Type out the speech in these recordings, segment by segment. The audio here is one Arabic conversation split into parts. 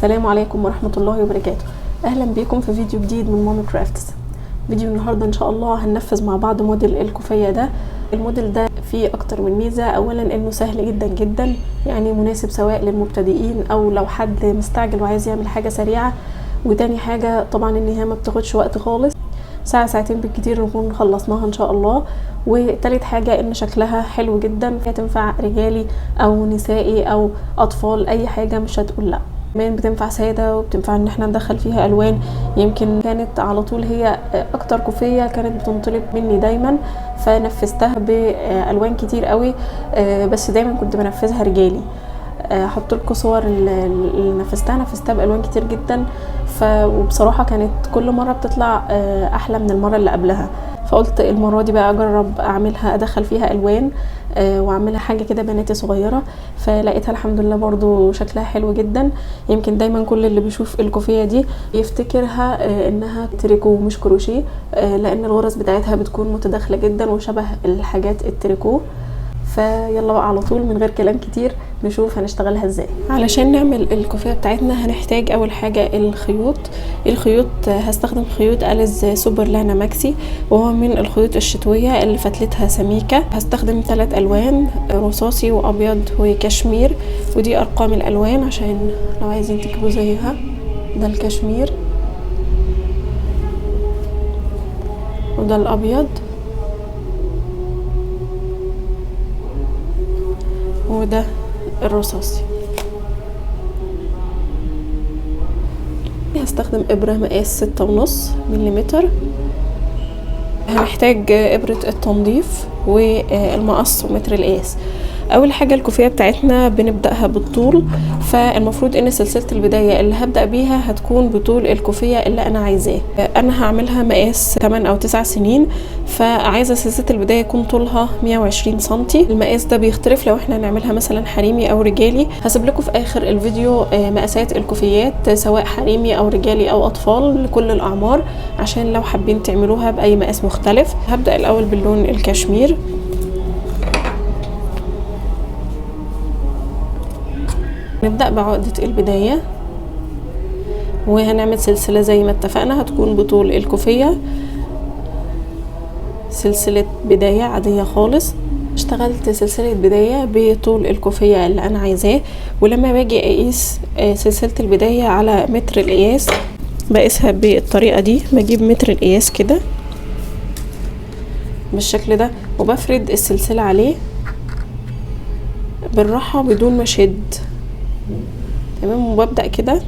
السلام عليكم ورحمة الله وبركاته. اهلا بكم في فيديو جديد من مامي كرافتس. فيديو النهاردة ان شاء الله هننفذ مع بعض موديل الكوفية ده. الموديل ده فيه اكتر من ميزة. اولا انه سهل جدا جدا، يعني مناسب سواء للمبتدئين او لو حد مستعجل وعايز يعمل حاجة سريعة. وتاني حاجة طبعا ان هي ما بتاخدش وقت خالص، ساعة ساعتين بالكتير نكون خلصناها ان شاء الله. وتالت حاجة ان شكلها حلو جدا، هي تنفع رجالي او نسائي او اطفال، اي حاجة مش هتقول لا. كمان بتنفع سادة وبتنفع ان احنا ندخل فيها الوان. يمكن كانت على طول هي اكتر كوفية كانت بتنطلب مني دايما، فنفذتها بالوان كتير قوي، بس دايما كنت بنفذها رجالي. هحط لكم صور اللي نفذتها بالوان كتير جدا. وبصراحه كانت كل مره بتطلع احلى من المره اللي قبلها، فقلت المره دي بقى اجرب اعملها، ادخل فيها الوان واعملها حاجه كده بناتي صغيره. فلقيتها الحمد لله برضو شكلها حلو جدا. يمكن دايما كل اللي بيشوف الكوفيه دي يفتكرها انها تريكو مش كروشيه، لان الغرز بتاعتها بتكون متداخله جدا وشبه الحاجات التريكو. فيلا بقى على طول من غير كلام كتير نشوف هنشتغلها ازاي. علشان نعمل الكوفيه بتاعتنا هنحتاج اول حاجه الخيوط هستخدم خيوط أليز سوبر لانا ماكسي، وهو من الخيوط الشتويه اللي فتلتها سميكه. هستخدم 3 الوان، رصاصي وابيض وكشمير، ودي ارقام الالوان عشان لو عايزين تجيبوا زيها. ده الكشمير وده الابيض وده الرصاصي. هستخدم ابرة مقاس 6.5 ملم. هنحتاج ابرة التنظيف والمقص ومتر القياس. اول حاجه الكوفيه بتاعتنا بنبداها بالطول، فالمفروض ان سلسله البدايه اللي هبدا بيها هتكون بطول الكوفيه اللي انا عايزاه. انا هعملها مقاس 8 أو 9 سنين، فعايزه سلسله البدايه يكون طولها 120 سنتي. المقاس ده بيختلف لو احنا هنعملها مثلا حريمي او رجالي. هسيب لكم في اخر الفيديو مقاسات الكوفيات سواء حريمي او رجالي او اطفال لكل الاعمار، عشان لو حابين تعملوها باي مقاس مختلف. هبدا الاول باللون الكشمير. نبدأ بعقدة البداية وهنعمل سلسلة زي ما اتفقنا، هتكون بطول الكوفية سلسلة بداية عادية خالص. اشتغلت سلسلة بداية بطول الكوفية اللي انا عايزاه، ولما باجي اقيس سلسلة البداية على متر القياس بقيسها بالطريقة دي. بجيب متر القياس كده بالشكل ده وبفرد السلسلة عليه بالراحة بدون ما اشد، تمام. وببدأ كده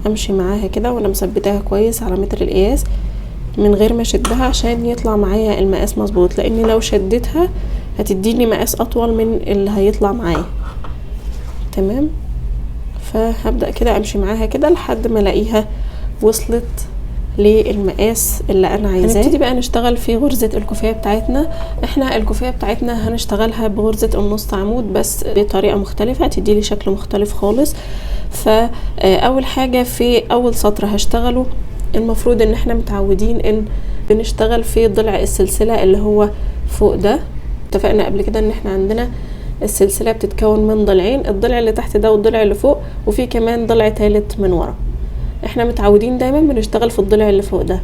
امشي معاها كده وانا مثبتاها كويس على متر القياس من غير ما اشدها عشان يطلع معايا المقاس مظبوط، لاني لو شدتها هتديني مقاس اطول من اللي هيطلع معايا، تمام. فهبدأ كده امشي معاها كده لحد ما الاقيها وصلت للمقاس اللي انا عايزاه. هنبتدي بقى نشتغل في غرزة الكوفية بتاعتنا. احنا الكوفية بتاعتنا هنشتغلها بغرزة النص عمود بس بطريقة مختلفة، هتديلي شكل مختلف خالص. فاول حاجة في اول سطر هشتغله، المفروض ان احنا متعودين ان بنشتغل في ضلع السلسلة اللي هو فوق ده. اتفقنا قبل كده ان احنا عندنا السلسلة بتتكون من ضلعين، الضلع اللي تحت ده والضلع اللي فوق، وفي كمان ضلع ثالث من ورا. احنا متعودين دايما بنشتغل في الضلع اللي فوق ده.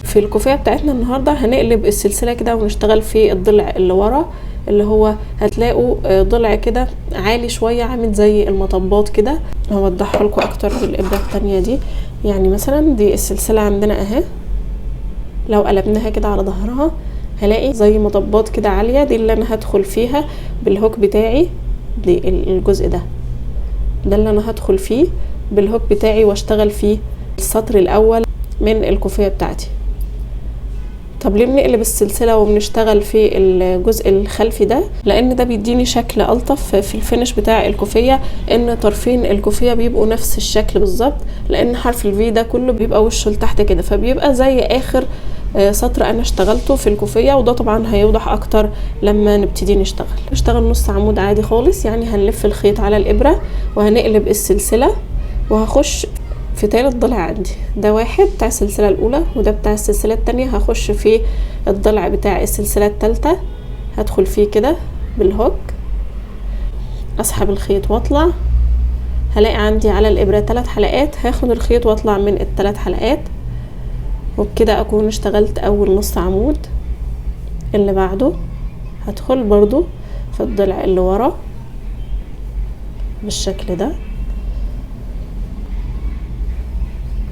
في الكوفية بتاعتنا النهاردة هنقلب السلسلة كده ونشتغل في الضلع اللي ورا، اللي هو هتلاقوا ضلع كده عالي شوية عامل زي المطبات كده. هوضحها لكم اكتر بالابرة التانية دي. يعني مثلا دي السلسلة عندنا اهي، لو قلبناها كده على ظهرها هلاقي زي مطبات كده عالية، دي اللي انا هدخل فيها بالهوك بتاعي. دي الجزء ده اللي انا هدخل فيه بالهوك بتاعي واشتغل فيه السطر الاول من الكوفية بتاعتي. طب ليه بنقلب السلسلة وبنشتغل في الجزء الخلفي ده؟ لان ده بيديني شكل الطف في الفينش بتاع الكوفية، ان طرفين الكوفية بيبقوا نفس الشكل بالظبط، لان حرف الفي ده كله بيبقى وشه لتحت كده، فبيبقى زي اخر سطر انا اشتغلته في الكوفية. وده طبعا هيوضح اكتر لما نبتدي نشتغل نص عمود عادي خالص. يعني هنلف الخيط على الابرة وهنقلب السلسلة، وهخش في ثالث ضلع عندي. ده واحد بتاع السلسلة الاولى وده بتاع السلسلة التانية. هخش في الضلع بتاع السلسلة التالتة، هدخل فيه كده بالهوك، اسحب الخيط واطلع، هلاقي عندي على الابرة 3 حلقات، هاخد الخيط واطلع من ال3 حلقات، وبكده اكون اشتغلت اول نص عمود. اللي بعده هدخل برضو في الضلع اللي ورا بالشكل ده.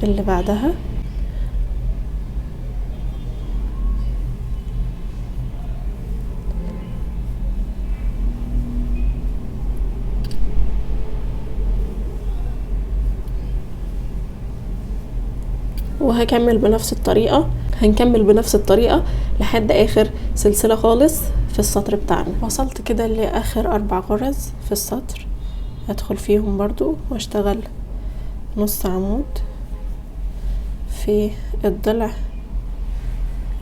اللي بعدها وهكمل بنفس الطريقة، هنكمل بنفس الطريقة لحد اخر سلسلة خالص في السطر بتاعنا. وصلت كده لاخر 4 غرز في السطر، هدخل فيهم برضو واشتغل نص عمود في الضلع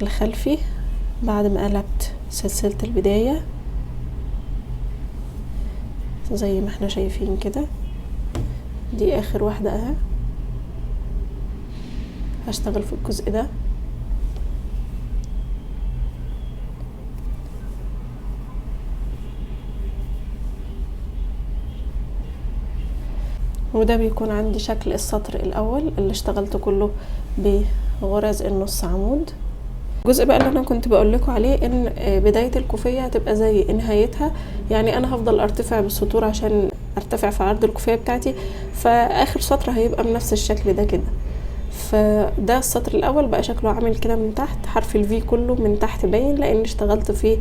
الخلفي بعد ما قلبت سلسلة البداية زي ما احنا شايفين كده. دي اخر واحدة اهي، هشتغل في الجزء ده وده بيكون عندي شكل السطر الاول اللي اشتغلت كله بغرز النص عمود. الجزء بقى اللي انا كنت بقول لكم عليه ان بدايه الكوفيه هتبقى زي نهايتها، يعني انا هفضل ارتفع بالسطور عشان ارتفع في عرض الكوفيه بتاعتي، فاخر سطر هيبقى بنفس الشكل ده كده. فده السطر الاول بقى شكله عامل كده من تحت، حرف الفي كله من تحت باين لان اشتغلت في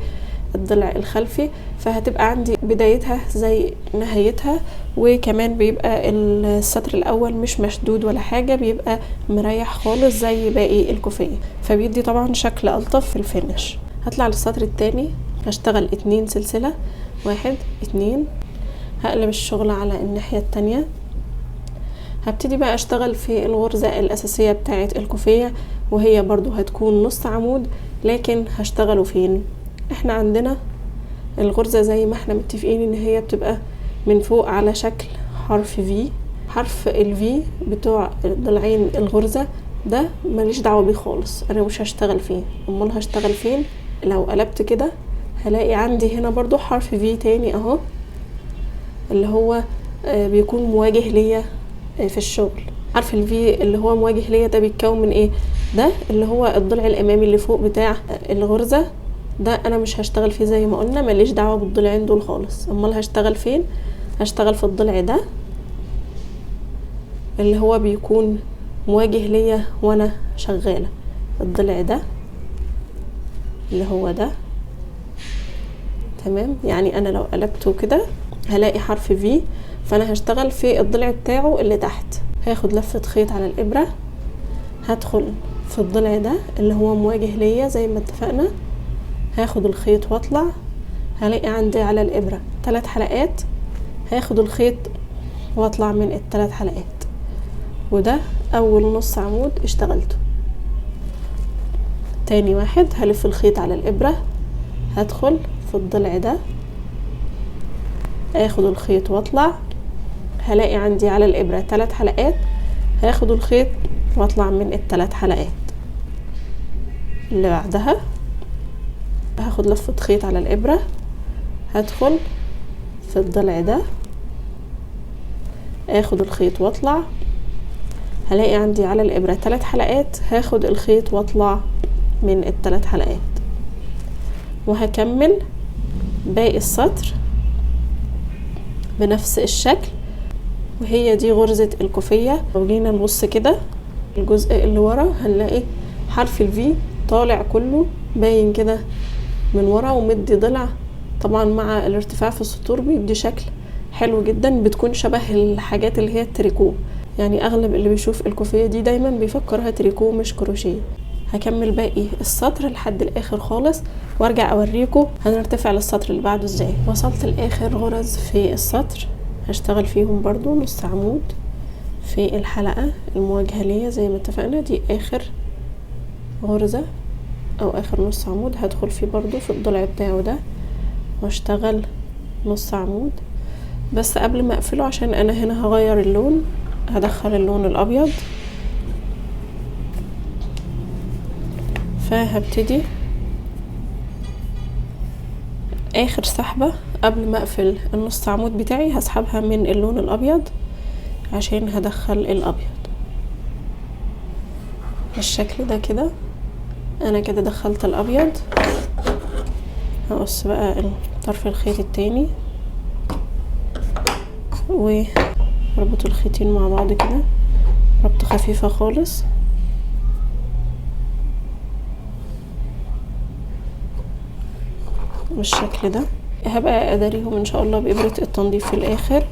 الضلع الخلفي، فهتبقى عندي بدايتها زي نهايتها. وكمان بيبقى السطر الاول مش مشدود ولا حاجة، بيبقى مريح خالص زي باقي الكوفية، فبيدي طبعا شكل الطف في الفينش. هطلع للسطر التاني، هشتغل 2 سلسلة، 1 2، هقلب الشغل على الناحية التانية. هبتدي بقى اشتغل في الغرزة الاساسية بتاعة الكوفية، وهي برضو هتكون نص عمود، لكن هشتغله فين؟ احنا عندنا الغرزة زي ما احنا متفقين ان هي بتبقى من فوق على شكل حرف في. حرف الفي بتوع ضلعين الغرزة ده ماليش دعوة بيه خالص، انا مش هشتغل فيه. امال هشتغل فين؟ لو قلبت كده هلاقي عندي هنا برضو حرف في تاني اهو، اللي هو بيكون مواجه ليا في الشغل. حرف الفي اللي هو مواجه ليا ده بيتكون من ايه؟ ده اللي هو الضلع الامامي اللي فوق بتاع الغرزة ده، انا مش هشتغل فيه زي ما قلنا، ماليش دعوة بالضلعين دول خالص. امال هشتغل فين؟ هشتغل في الضلع ده اللي هو بيكون مواجه ليا وانا شغالة، الضلع ده اللي هو ده. تمام، يعني انا لو قلبته كده هلاقي حرف في، فانا هشتغل في الضلع بتاعه اللي تحت. هاخد لفة خيط على الابرة، هدخل في الضلع ده اللي هو مواجه ليا زي ما اتفقنا، هاخد الخيط واطلع، هلاقي عندي على الابرة 3 حلقات، هاخد الخيط واطلع من ال3 حلقات، وده اول نص عمود اشتغلته. تاني واحد هلف الخيط على الابرة، هدخل في الضلع ده، اخد الخيط واطلع، هلاقي عندي على الابرة 3 حلقات، هاخد الخيط واطلع من ال3 حلقات. اللي بعدها هاخد لفة خيط على الابرة، هدخل في الضلع ده، اخد الخيط واطلع، هلاقي عندي على الابرة 3 حلقات، هاخد الخيط واطلع من ال3 حلقات، وهكمل باقي السطر بنفس الشكل. وهي دي غرزة الكوفية. لو جينا نبص كده الجزء اللي ورا هنلاقي حرف الفي طالع كله باين كده من ورا ومدي ضلع، طبعا مع الارتفاع في السطور بيدي شكل حلو جدا، بتكون شبه الحاجات اللي هي التريكو، يعني اغلب اللي بيشوف الكوفية دي دايما بيفكرها تريكو مش كروشيه. هكمل باقي السطر لحد الاخر خالص وارجع اوريكم هنرتفع للسطر اللي بعده ازاي. وصلت لاخر غرز في السطر، هشتغل فيهم برضو نص عمود في الحلقة المواجهة ليا زي ما اتفقنا. دي اخر غرزة او اخر نص عمود هدخل فيه برضو في الضلع بتاعه ده واشتغل نص عمود. بس قبل ما اقفله عشان انا هنا هغير اللون، هدخل اللون الابيض، فهبتدي اخر سحبة قبل ما اقفل النص عمود بتاعي هسحبها من اللون الابيض عشان هدخل الابيض بالشكل ده كده. انا كده دخلت الابيض، هقص بقى طرف الخيط التاني وربط الخيطين مع بعض كده ربطة خفيفة خالص. بالشكل ده. هبقى اداريهم ان شاء الله بإبرة التنظيف في الاخر.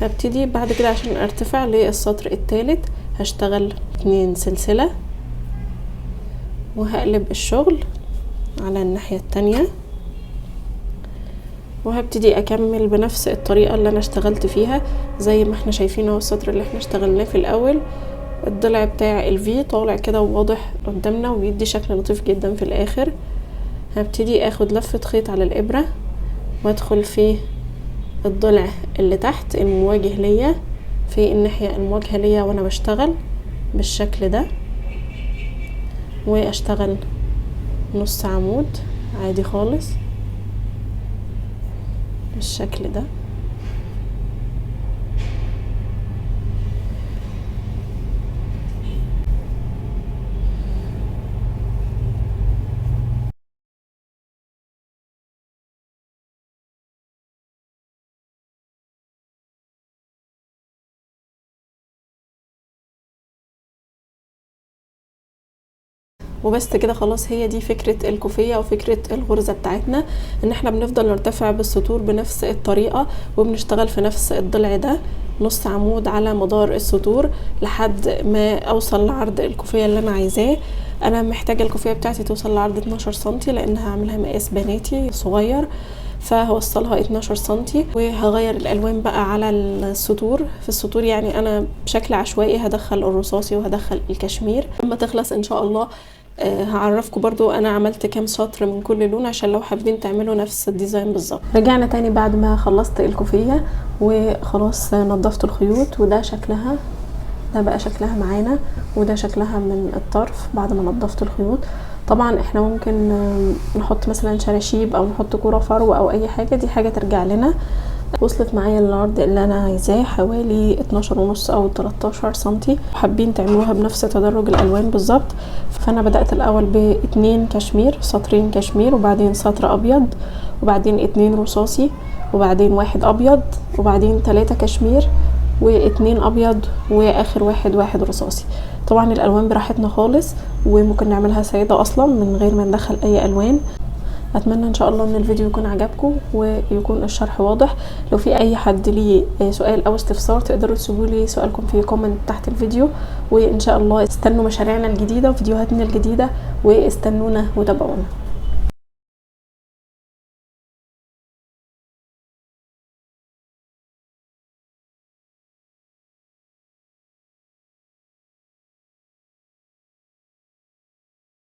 هبتدي بعد كده عشان ارتفع للسطر الثالث هشتغل 2 سلسلة وهقلب الشغل على الناحية التانية، وهبتدي اكمل بنفس الطريقة اللي انا اشتغلت فيها. زي ما احنا شايفين اهو السطر اللي احنا اشتغلناه في الاول، الضلع بتاع الفي طالع كده وواضح قدامنا وبيدي شكل لطيف جدا في الاخر. هبتدي اخد لفة خيط على الابرة وادخل في الضلع اللي تحت المواجه ليا في الناحية المواجهة ليا وانا بشتغل بالشكل ده، واشتغل نص عمود عادي خالص بالشكل ده. وبس كده خلاص. هي دي فكرة الكوفية وفكرة الغرزة بتاعتنا، ان احنا بنفضل نرتفع بالسطور بنفس الطريقة وبنشتغل في نفس الضلع ده نص عمود على مدار السطور لحد ما اوصل لعرض الكوفية اللي انا عايزاه. انا محتاجة الكوفية بتاعتي توصل لعرض 12 سنتي لانها هعملها مقاس بناتي صغير، فهوصلها 12 سنتي. وهغير الالوان بقى على السطور. في السطور يعني انا بشكل عشوائي هدخل الرصاصي وهدخل الكشمير. لما تخلص ان شاء الله هعرفكم برضو انا عملت كام سطر من كل لون عشان لو حابين تعملوا نفس الديزاين بالظبط. رجعنا تاني بعد ما خلصت الكوفية وخلاص نظفت الخيوط، وده شكلها، ده بقى شكلها معانا، وده شكلها من الطرف بعد ما نظفت الخيوط. طبعا احنا ممكن نحط مثلا شراشيب او نحط كرة فرو او اي حاجة، دي حاجة ترجع لنا. وصلت معايا العرض اللي انا عايزاه حوالي 12.5 او 13 سنتي. حابين تعملوها بنفس تدرج الالوان بالظبط، فانا بدأت الاول ب2 كشمير، سطرين كشمير، وبعدين سطر ابيض، وبعدين 2 رصاصي، وبعدين 1 ابيض، وبعدين 3 كشمير، و2 ابيض، واخر واحد رصاصي. طبعا الالوان براحتنا خالص، وممكن نعملها ساده اصلا من غير ما ندخل اي الوان. اتمنى ان شاء الله ان الفيديو يكون عجبكم ويكون الشرح واضح. لو في اي حد ليه سؤال او استفسار تقدروا تسيبوا لي سؤالكم في كومنت تحت الفيديو، وان شاء الله استنوا مشاريعنا الجديده وفيديوهاتنا الجديده واستنونا وتابعونا.